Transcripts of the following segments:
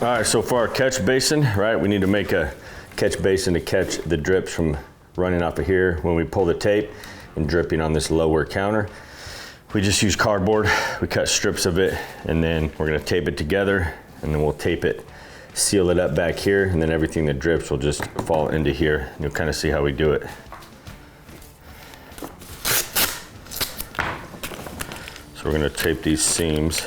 All right, so for our catch basin, right, we need to make a catch basin to catch the drips from running off of here when we pull the tape and dripping on this lower counter. We just use cardboard, we cut strips of it, and then we're gonna tape it together, and then we'll tape it, seal it up back here, and then everything that drips will just fall into here. You'll kind of see how we do it. So we're gonna tape these seams.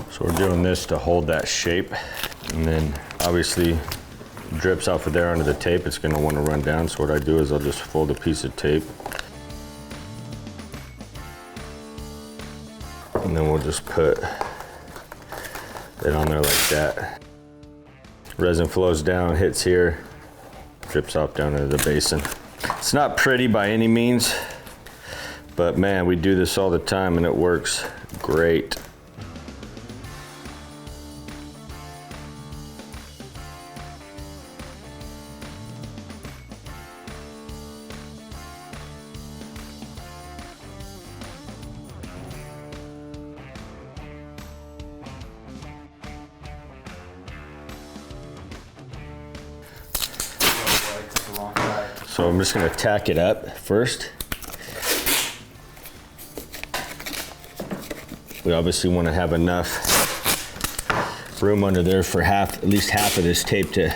So we're doing this to hold that shape, and then obviously drips off of there onto the tape, it's gonna wanna run down. So what I do is I'll just fold a piece of tape, and then we'll just put it on there like that. Resin flows down, hits here, drips off down into the basin. It's not pretty by any means, but man, we do this all the time and it works great. So I'm just gonna tack it up first. We obviously wanna have enough room under there for at least half of this tape to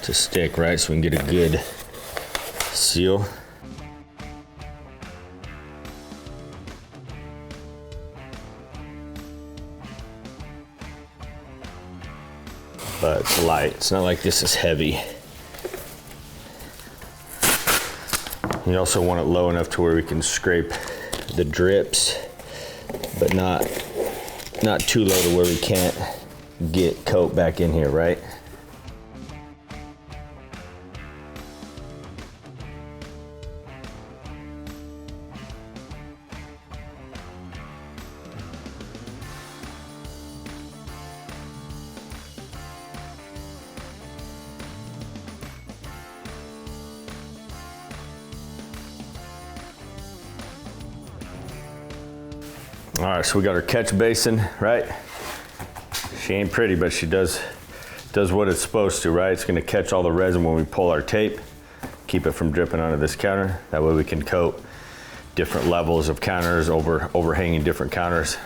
stick, right? So we can get a good seal. But it's light. It's not like this is heavy. You also want it low enough to where we can scrape the drips, but not too low to where we can't get coat back in here, right? All right, so we got our catch basin, right? She ain't pretty, but she does what it's supposed to, right? It's gonna catch all the resin when we pull our tape, keep it from dripping onto this counter. That way we can coat different levels of counters, overhanging different counters.